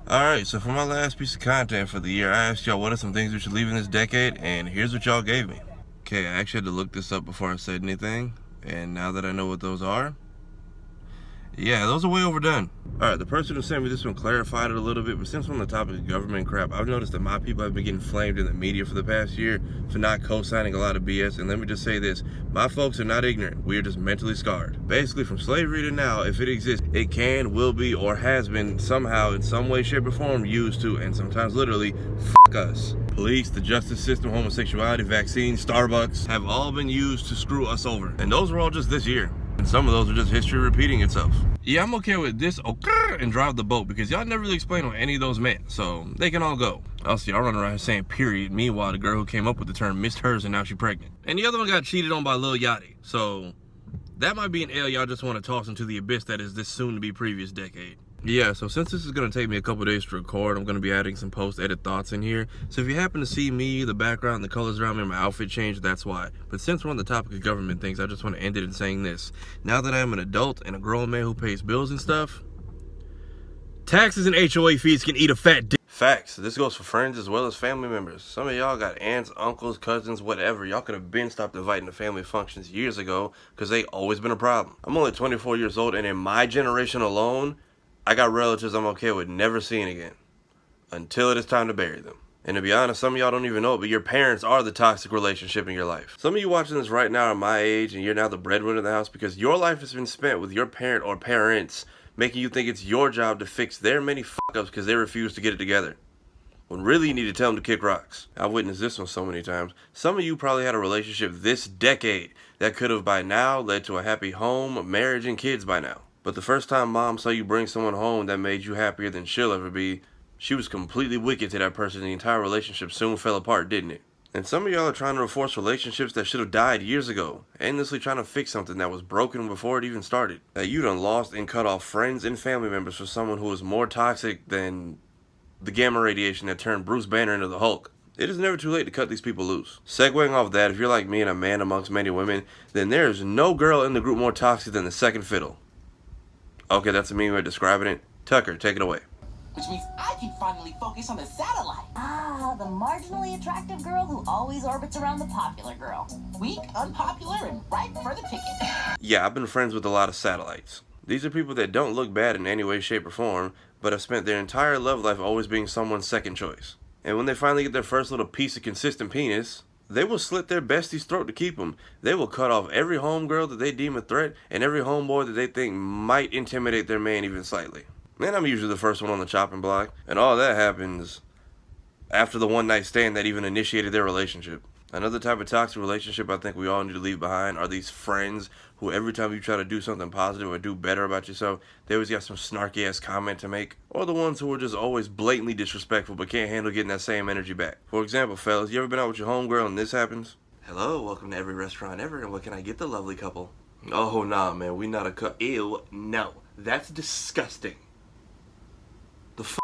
Alright, so for my last piece of content for the year, I asked y'all what are some things we should leave in this decade, and here's what y'all gave me. Okay, I actually had to look this up before I said anything, and now that I know what those are, yeah, those are way overdone. Alright, the person who sent me this one clarified it a little bit, but since we're on the topic of government crap, I've noticed that my people have been getting flamed in the media for the past year for not co-signing a lot of BS, and let me just say this, my folks are not ignorant, we are just mentally scarred. Basically, from slavery to now, if it exists, it can, will be, or has been somehow, in some way, shape, or form, used to, and sometimes literally, f*** us. Police, the justice system, homosexuality, vaccines, Starbucks, have all been used to screw us over. And those were all just this year. And some of those are just history repeating itself. Yeah, I'm okay with this, okay, and drive the boat, because y'all never really explain what any of those meant, so they can all go. Also, y'all running around here saying period. Meanwhile, the girl who came up with the term missed hers and now she's pregnant. And the other one got cheated on by Lil Yachty. So that might be an L y'all just want to toss into the abyss that is this soon-to-be previous decade. Yeah, so since this is going to take me a couple days to record, I'm going to be adding some post-edit thoughts in here. So if you happen to see me, the background, the colors around me, and my outfit change, that's why. But since we're on the topic of government things, I just want to end it in saying this. Now that I am an adult and a grown man who pays bills and stuff, taxes and HOA fees can eat a fat dick. Facts. This goes for friends as well as family members. Some of y'all got aunts, uncles, cousins, whatever. Y'all could have been stopped inviting to family functions years ago because they always been a problem. I'm only 24 years old, and in my generation alone, I got relatives I'm okay with never seeing again until it is time to bury them. And to be honest, some of y'all don't even know it, but your parents are the toxic relationship in your life. Some of you watching this right now are my age and you're now the breadwinner of the house because your life has been spent with your parent or parents making you think it's your job to fix their many fuck-ups because they refuse to get it together. When really you need to tell them to kick rocks. I've witnessed this one so many times. Some of you probably had a relationship this decade that could have by now led to a happy home, marriage, and kids by now. But the first time mom saw you bring someone home that made you happier than she'll ever be, she was completely wicked to that person and the entire relationship soon fell apart, didn't it? And some of y'all are trying to enforce relationships that should have died years ago, endlessly trying to fix something that was broken before it even started. That you done lost and cut off friends and family members for someone who is more toxic than the gamma radiation that turned Bruce Banner into the Hulk. It is never too late to cut these people loose. Segueing off that, if you're like me and a man amongst many women, then there is no girl in the group more toxic than the second fiddle. Okay, that's a mean way of describing it. Tucker, take it away. Which means I can finally focus on the satellite. Ah, the marginally attractive girl who always orbits around the popular girl. Weak, unpopular, and ripe for the picking. Yeah, I've been friends with a lot of satellites. These are people that don't look bad in any way, shape, or form, but have spent their entire love life always being someone's second choice. And when they finally get their first little piece of consistent penis, they will slit their bestie's throat to keep them. They will cut off every homegirl that they deem a threat and every homeboy that they think might intimidate their man even slightly. And I'm usually the first one on the chopping block. And all that happens after the one night stand that even initiated their relationship. Another type of toxic relationship I think we all need to leave behind are these friends who every time you try to do something positive or do better about yourself, they always got some snarky ass comment to make. Or the ones who are just always blatantly disrespectful but can't handle getting that same energy back. For example, fellas, you ever been out with your homegirl and this happens? Hello, welcome to every restaurant ever, and what can I get the lovely couple? Oh nah man, we not a couple. Ew, no. That's disgusting. The f***?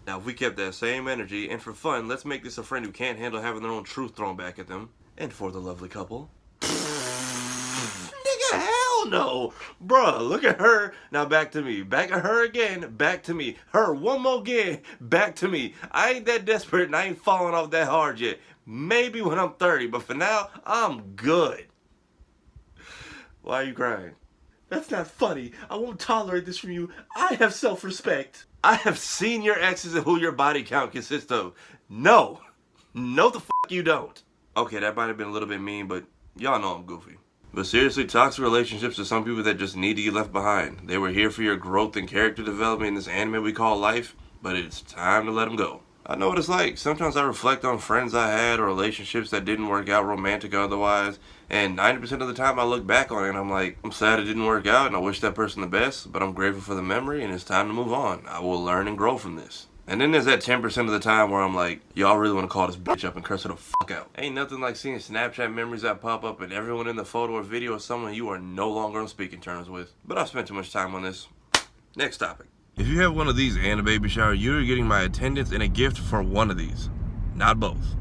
Now if we kept that same energy, and for fun, let's make this a friend who can't handle having their own truth thrown back at them. And for the lovely couple. Nigga, hell no! Bruh, look at her. Now back to me. Back at her again. Back to me. Her one more again. Back to me. I ain't that desperate and I ain't falling off that hard yet. Maybe when I'm 30, but for now, I'm good. Why are you crying? That's not funny. I won't tolerate this from you. I have self-respect. I have seen your exes and who your body count consists of. No. No the f*** you don't. Okay, that might have been a little bit mean, but y'all know I'm goofy. But seriously, toxic relationships are some people that just need to get left behind. They were here for your growth and character development in this anime we call life, but it's time to let them go. I know what it's like. Sometimes I reflect on friends I had or relationships that didn't work out, romantic or otherwise, and 90% of the time I look back on it and I'm like, I'm sad it didn't work out and I wish that person the best, but I'm grateful for the memory and it's time to move on. I will learn and grow from this. And then there's that 10% of the time where I'm like, y'all really want to call this bitch up and curse her the fuck out. Ain't nothing like seeing Snapchat memories that pop up and everyone in the photo or video is someone you are no longer on speaking terms with. But I've spent too much time on this. Next topic. If you have one of these and a baby shower, you're getting my attendance and a gift for one of these, not both.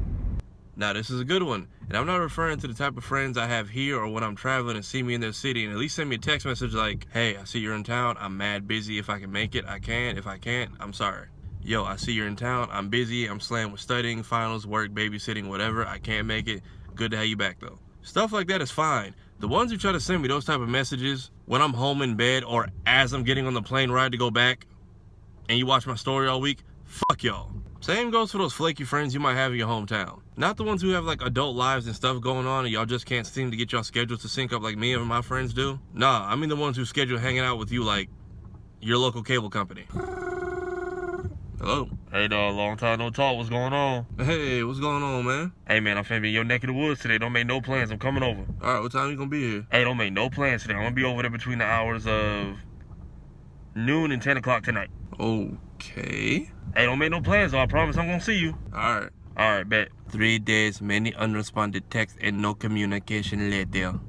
Now this is a good one, and I'm not referring to the type of friends I have here or when I'm traveling and see me in their city and at least send me a text message like, hey, I see you're in town, I'm mad busy, if I can make it, I can, if I can't, I'm sorry. yo, I see you're in town. I'm busy. I'm slammed with studying, finals, work, babysitting, whatever. I can't make it. Good to have you back, though. Stuff like that is fine. The ones who try to send me those type of messages when I'm home in bed or as I'm getting on the plane ride to go back and you watch my story all week, fuck y'all. Same goes for those flaky friends you might have in your hometown. Not the ones who have like adult lives and stuff going on and y'all just can't seem to get y'all schedules to sync up like me and my friends do. Nah, I mean the ones who schedule hanging out with you like your local cable company. Hello? Hey dog, long time no talk. What's going on? Hey, what's going on, man? Hey man, I'm finna be in your neck of the woods today. Don't make no plans. I'm coming over. All right, what time you gonna be here? Hey, don't make no plans today. I'm gonna be over there between the hours of noon and 10 o'clock tonight. Okay. Hey, don't make no plans though. I promise I'm gonna see you. All right. All right, bet. 3 days, many unresponded texts, and no communication later.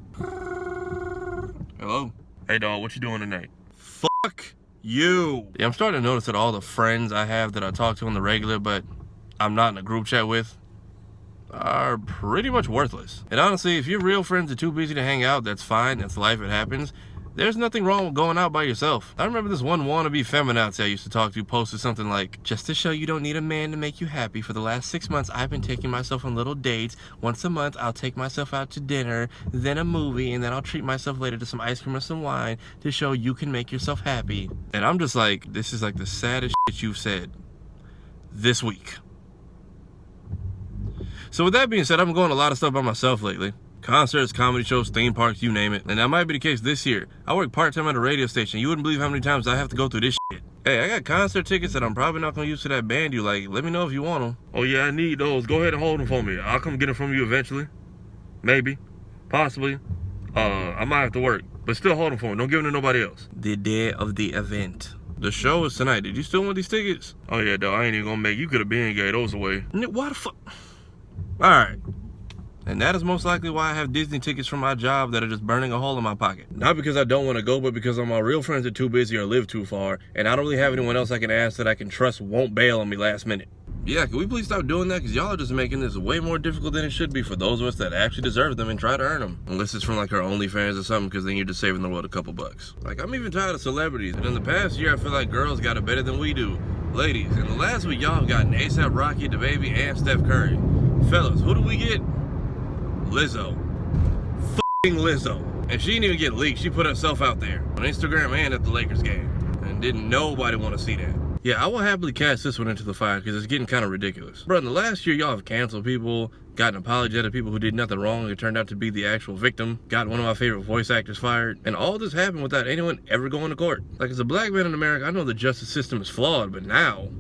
Hello? Hey dog, what you doing tonight? Fuck you. Yeah, I'm starting to notice that all the friends I have that I talk to on the regular, but I'm not in a group chat with, are pretty much worthless. And honestly, if your real friends are too busy to hang out, that's fine. That's life. It happens. There's nothing wrong with going out by yourself. I remember this one wannabe feminazi I used to talk to posted something like, just to show you don't need a man to make you happy, for the last 6 months I've been taking myself on little dates. Once a month I'll take myself out to dinner, then a movie, and then I'll treat myself later to some ice cream or some wine to show you can make yourself happy. And I'm just like, this is like the saddest shit you've said this week. So with that being said, I've been going to a lot of stuff by myself lately. Concerts, comedy shows, theme parks, you name it. And that might be the case this year. I work part-time at a radio station. You wouldn't believe how many times I have to go through this shit. Hey, I got concert tickets that I'm probably not going to use to that band you like. Let me know if you want them. Oh yeah, I need those. Go ahead and hold them for me. I'll come get them from you eventually. Maybe. Possibly. I might have to work. But still hold them for me. Don't give them to nobody else. The day of the event. The show is tonight. Did you still want these tickets? Oh yeah, dog. I ain't even gonna make. You could have been gave those away. Why the fuck? Alright. And that is most likely why I have Disney tickets from my job that are just burning a hole in my pocket. Not because I don't want to go, but because all my real friends are too busy or live too far, and I don't really have anyone else I can ask that I can trust won't bail on me last minute. Yeah, can we please stop doing that? Because y'all are just making this way more difficult than it should be for those of us that actually deserve them and try to earn them. Unless it's from like our OnlyFans or something, because then you're just saving the world a couple bucks. Like, I'm even tired of celebrities. And in the past year, I feel like girls got it better than we do. Ladies, in the last week, y'all have gotten A$AP Rocky, DaBaby, and Steph Curry. Fellas, who do we get? Lizzo. F***ing Lizzo. And she didn't even get leaked. She put herself out there on Instagram and at the Lakers game. And didn't nobody want to see that. Yeah, I will happily cast this one into the fire because it's getting kind of ridiculous. Bro, in the last year, y'all have canceled people, gotten apologies to people who did nothing wrong and turned out to be the actual victim, got one of my favorite voice actors fired, and all this happened without anyone ever going to court. Like, as a black man in America, I know the justice system is flawed, but now,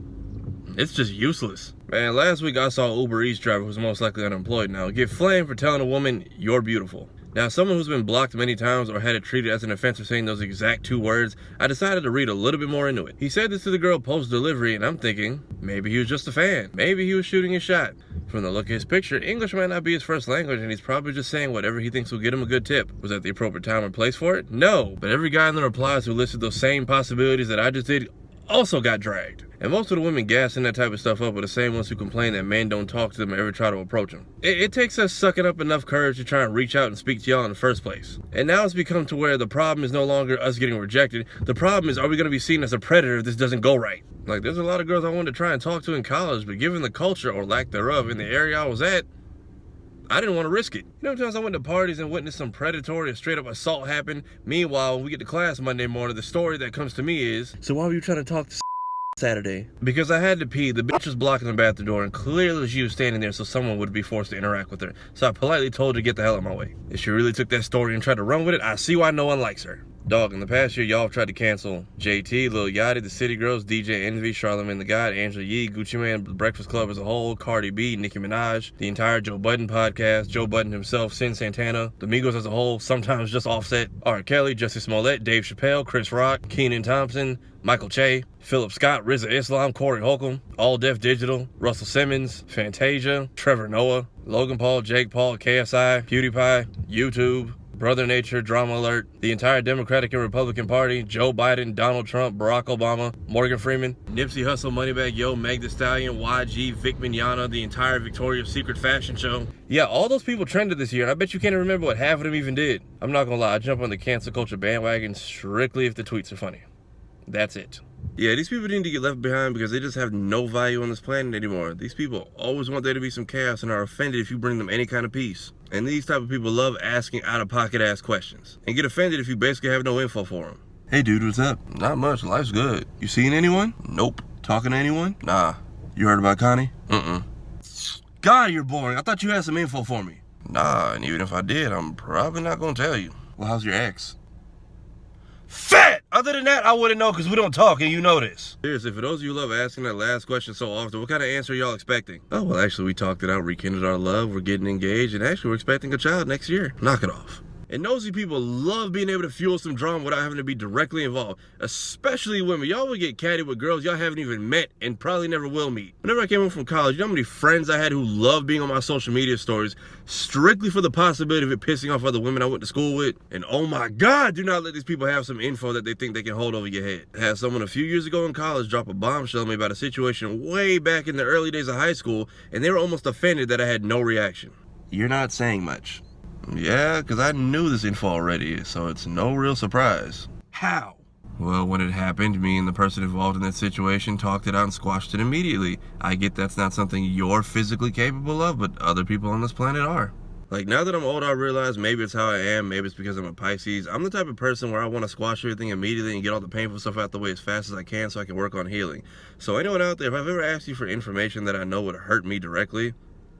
it's just useless. Man, last week I saw an Uber Eats driver who's most likely unemployed now get flamed for telling a woman, "You're beautiful." Now, someone who's been blocked many times or had it treated as an offense for saying those exact 2 words, I decided to read a little bit more into it. He said this to the girl post-delivery, and I'm thinking, maybe he was just a fan. Maybe he was shooting his shot. From the look of his picture, English might not be his first language, and he's probably just saying whatever he thinks will get him a good tip. Was that the appropriate time or place for it? No. But every guy in the replies who listed those same possibilities that I just did also got dragged. And most of the women gassing that type of stuff up are the same ones who complain that men don't talk to them or ever try to approach them. It takes us sucking up enough courage to try and reach out and speak to y'all in the first place. And now it's become to where the problem is no longer us getting rejected. The problem is, are we going to be seen as a predator if this doesn't go right? Like, there's a lot of girls I wanted to try and talk to in college, but given the culture or lack thereof in the area I was at, I didn't want to risk it. You know, times I went to parties and witnessed some predatory or straight up assault happen. Meanwhile, when we get to class Monday morning, the story that comes to me is, so why were you trying to talk to Saturday? Because I had to pee. The bitch was blocking the bathroom door, and clearly she was standing there so someone would be forced to interact with her. So I politely told her to get the hell out of my way. If she really took that story and tried to run with it, I see why no one likes her. Dog, in the past year, y'all have tried to cancel JT, Lil Yachty, The City Girls, DJ Envy, Charlamagne the God, Angela Yee, Gucci Mane, The Breakfast Club as a whole, Cardi B, Nicki Minaj, the entire Joe Budden podcast, Joe Budden himself, Sin Santana, the Migos as a whole, sometimes just Offset, R. Kelly, Jussie Smollett, Dave Chappelle, Chris Rock, Keenan Thompson, Michael Che, Philip Scott, RZA Islam, Corey Holcomb, All Def Digital, Russell Simmons, Fantasia, Trevor Noah, Logan Paul, Jake Paul, KSI, PewDiePie, YouTube, Brother Nature, Drama Alert, the entire Democratic and Republican Party, Joe Biden, Donald Trump, Barack Obama, Morgan Freeman, Nipsey Hussle, Moneybagg Yo, Meg Thee Stallion, YG, Vic Mignogna, the entire Victoria's Secret fashion show. Yeah, all those people trended this year, and I bet you can't remember what half of them even did. I'm not gonna lie, I jump on the cancel culture bandwagon strictly if the tweets are funny. That's it. Yeah, these people need to get left behind because they just have no value on this planet anymore. These people always want there to be some chaos and are offended if you bring them any kind of peace. And these type of people love asking out-of-pocket ass questions and get offended if you basically have no info for them. Hey dude, what's up? Not much, life's good. You seen anyone? Nope. Talking to anyone? Nah. You heard about Connie? God, you're boring. I thought you had some info for me. Nah, and even if I did, I'm probably not gonna tell you. Well, how's your ex? Fat! Other than that, I wouldn't know because we don't talk and you know this. Seriously, for those of you who love asking that last question so often, what kind of answer are y'all expecting? Oh, well, actually, we talked it out, rekindled our love, we're getting engaged, and actually, we're expecting a child next year. Knock it off. And nosy people love being able to fuel some drama without having to be directly involved, especially women. Y'all would get catty with girls y'all haven't even met and probably never will meet. Whenever I came home from college, you know how many friends I had who loved being on my social media stories strictly for the possibility of it pissing off other women I went to school with? And oh my God, do not let these people have some info that they think they can hold over your head. I had someone a few years ago in college drop a bombshell on me about a situation way back in the early days of high school, and they were almost offended that I had no reaction. You're not saying much. Yeah, because I knew this info already, so it's no real surprise. How? Well, when it happened, me and the person involved in that situation talked it out and squashed it immediately. I get that's not something you're physically capable of, but other people on this planet are. Like, now that I'm older, I realize maybe it's how I am, maybe it's because I'm a Pisces. I'm the type of person where I want to squash everything immediately and get all the painful stuff out the way as fast as I can so I can work on healing. So anyone out there, if I've ever asked you for information that I know would hurt me directly,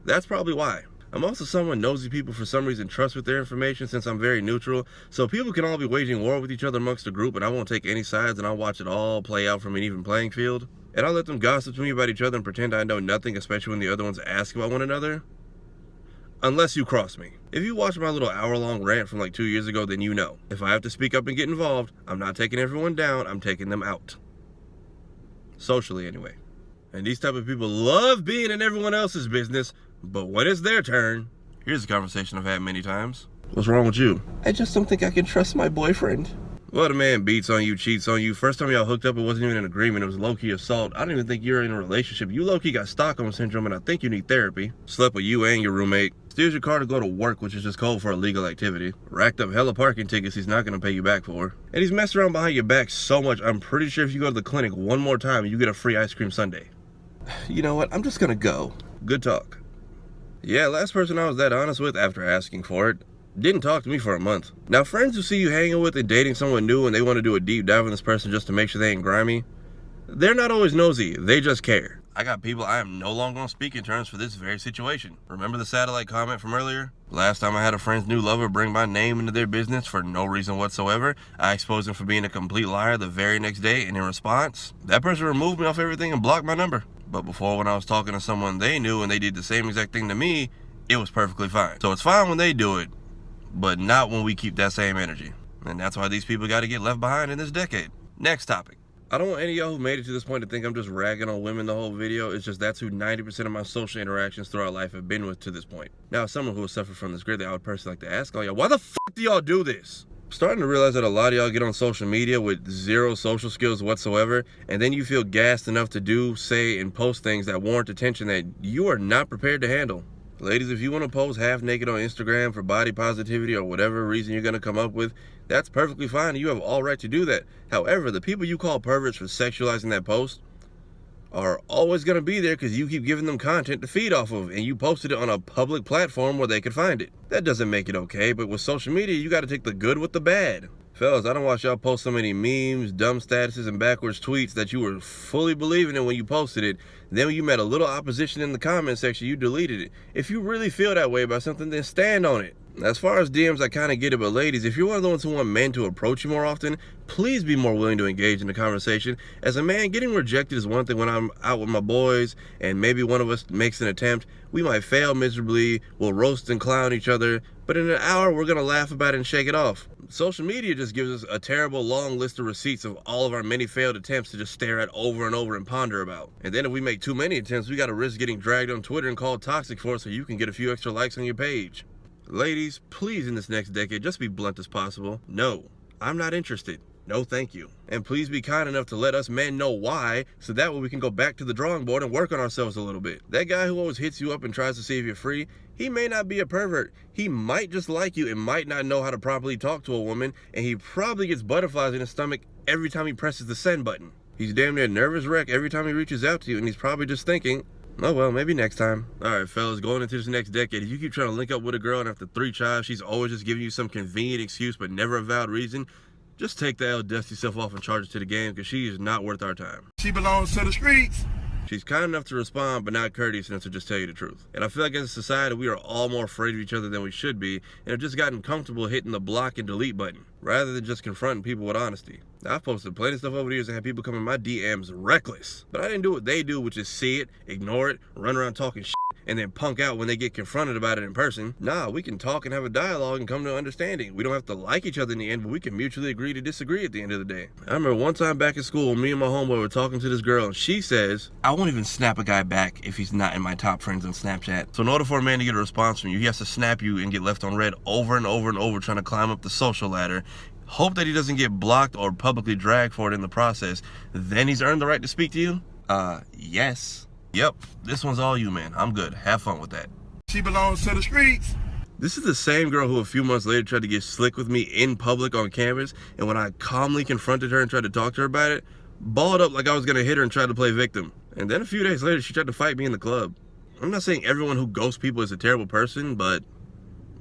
that's probably why. I'm also someone nosy people for some reason trust with their information since I'm very neutral, so people can all be waging war with each other amongst the group and I won't take any sides and I'll watch it all play out from an even playing field. And I'll let them gossip to me about each other and pretend I know nothing, especially when the other ones ask about one another. Unless you cross me. If you watch my little hour-long rant from like 2 years ago, then you know. If I have to speak up and get involved, I'm not taking everyone down, I'm taking them out. Socially anyway. And these type of people love being in everyone else's business, but when it's their turn, here's a conversation I've had many times. What's wrong with you? I just don't think I can trust my boyfriend. Well, the man beats on you, cheats on you. First time y'all hooked up, it wasn't even an agreement. It was low-key assault. I don't even think you're in a relationship. You low-key got Stockholm Syndrome, and I think you need therapy. Slept with you and your roommate. Steals your car to go to work, which is just code for illegal activity. Racked up hella parking tickets he's not going to pay you back for. And he's messed around behind your back so much, I'm pretty sure if you go to the clinic one more time, you get a free ice cream sundae. You know what? I'm just going to go. Good talk. Yeah, last person I was that honest with after asking for it didn't talk to me for a month. Now, friends who see you hanging with and dating someone new and they want to do a deep dive on this person just to make sure they ain't grimy, they're not always nosy, they just care. I got people I am no longer on speaking terms for this very situation. Remember the satellite comment from earlier? Last time I had a friend's new lover bring my name into their business for no reason whatsoever, I exposed him for being a complete liar the very next day, and in response, that person removed me off everything and blocked my number. But before, when I was talking to someone they knew and they did the same exact thing to me, it was perfectly fine. So it's fine when they do it, but not when we keep that same energy. And that's why these people got to get left behind in this decade. Next topic. I don't want any of y'all who made it to this point to think I'm just ragging on women the whole video. It's just that's who 90% of my social interactions throughout life have been with to this point. Now, as someone who has suffered from this greatly, I would personally like to ask all y'all, why the fuck do y'all do this? I'm starting to realize that a lot of y'all get on social media with zero social skills whatsoever, and then you feel gassed enough to do, say, and post things that warrant attention that you are not prepared to handle. Ladies, if you want to pose half naked on Instagram for body positivity or whatever reason you're going to come up with, that's perfectly fine and you have all right to do that. However, the people you call perverts for sexualizing that post are always going to be there because you keep giving them content to feed off of and you posted it on a public platform where they could find it. That doesn't make it okay, but with social media, you got to take the good with the bad. Fellas, I don't watch y'all post so many memes, dumb statuses, and backwards tweets that you were fully believing in when you posted it. Then when you met a little opposition in the comment section, you deleted it. If you really feel that way about something, then stand on it. As far as DMs, I kind of get it, but ladies, if you're one of the ones who want men to approach you more often, please be more willing to engage in the conversation. As a man, getting rejected is one thing when I'm out with my boys and maybe one of us makes an attempt. We might fail miserably, we'll roast and clown each other, but in an hour, we're going to laugh about it and shake it off. Social media just gives us a terrible long list of receipts of all of our many failed attempts to just stare at over and over and ponder about. And then if we make too many attempts, we got to risk getting dragged on Twitter and called toxic for it so you can get a few extra likes on your page. Ladies, please in this next decade, just be blunt as possible. No, I'm not interested. No, thank you. And please be kind enough to let us men know why, so that way we can go back to the drawing board and work on ourselves a little bit. That guy who always hits you up and tries to see if you're free, he may not be a pervert. He might just like you and might not know how to properly talk to a woman, and he probably gets butterflies in his stomach every time he presses the send button. He's damn near nervous wreck every time he reaches out to you, and he's probably just thinking, oh well, maybe next time. Alright fellas, going into this next decade, if you keep trying to link up with a girl and after 3 tries she's always just giving you some convenient excuse but never a valid reason, just take the L, dust yourself off and charge it to the game, because she is not worth our time. She belongs to the streets. She's kind enough to respond, but not courteous enough to just tell you the truth. And I feel like as a society, we are all more afraid of each other than we should be, and have just gotten comfortable hitting the block and delete button, rather than just confronting people with honesty. Now, I've posted plenty of stuff over the years and had people come in my DMs reckless, but I didn't do what they do, which is see it, ignore it, run around talking shit, and then punk out when they get confronted about it in person. Nah, we can talk and have a dialogue and come to an understanding. We don't have to like each other in the end, but we can mutually agree to disagree at the end of the day. I remember one time back at school, me and my homeboy were talking to this girl, and she says, I won't even snap a guy back if he's not in my top friends on Snapchat. So in order for a man to get a response from you, he has to snap you and get left on red over and over and over, trying to climb up the social ladder. Hope that he doesn't get blocked or publicly dragged for it in the process. Then he's earned the right to speak to you? Yes. Yep, this one's all you, man. I'm good. Have fun with that. She belongs to the streets. This is the same girl who a few months later tried to get slick with me in public on campus, and when I calmly confronted her and tried to talk to her about it, balled up like I was gonna hit her and tried to play victim. And then a few days later, she tried to fight me in the club. I'm not saying everyone who ghosts people is a terrible person, but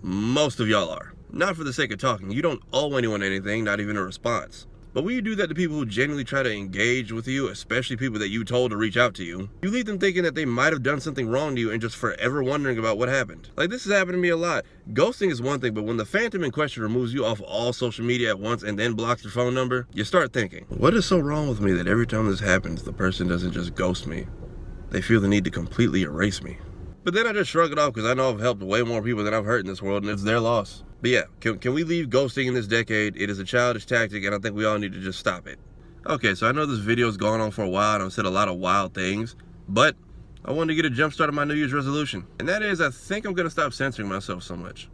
most of y'all are. Not for the sake of talking. You don't owe anyone anything, not even a response. But when you do that to people who genuinely try to engage with you, especially people that you told to reach out to you, you leave them thinking that they might have done something wrong to you and just forever wondering about what happened. Like, this has happened to me a lot. Ghosting is one thing, but when the phantom in question removes you off all social media at once and then blocks your phone number, you start thinking, what is so wrong with me that every time this happens, the person doesn't just ghost me? They feel the need to completely erase me. But then I just shrug it off because I know I've helped way more people than I've hurt in this world, and it's their loss. But yeah, can we leave ghosting in this decade? It is a childish tactic, and I think we all need to just stop it. Okay, so I know this video's gone on for a while, and I've said a lot of wild things, but I wanted to get a jump start on my New Year's resolution. And that is, I think I'm going to stop censoring myself so much.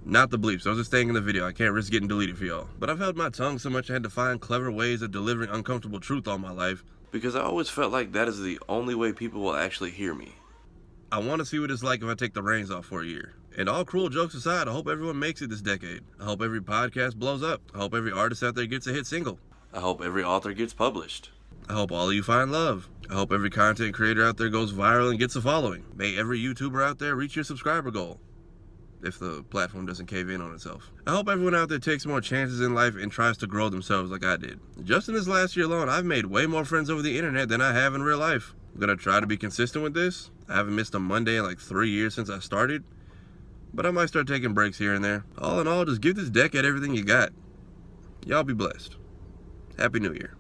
Not the bleeps, those are staying in the video. I can't risk getting deleted for y'all. But I've held my tongue so much I had to find clever ways of delivering uncomfortable truth all my life, because I always felt like that is the only way people will actually hear me. I want to see what it's like if I take the reins off for a year. And all cruel jokes aside, I hope everyone makes it this decade. I hope every podcast blows up. I hope every artist out there gets a hit single. I hope every author gets published. I hope all of you find love. I hope every content creator out there goes viral and gets a following. May every YouTuber out there reach your subscriber goal, if the platform doesn't cave in on itself. I hope everyone out there takes more chances in life and tries to grow themselves like I did. Just in this last year alone, I've made way more friends over the internet than I have in real life. I'm gonna try to be consistent with this. I haven't missed a Monday in like 3 years since I started, but I might start taking breaks here and there. All in all, just give this decade everything you got. Y'all be blessed. Happy New Year.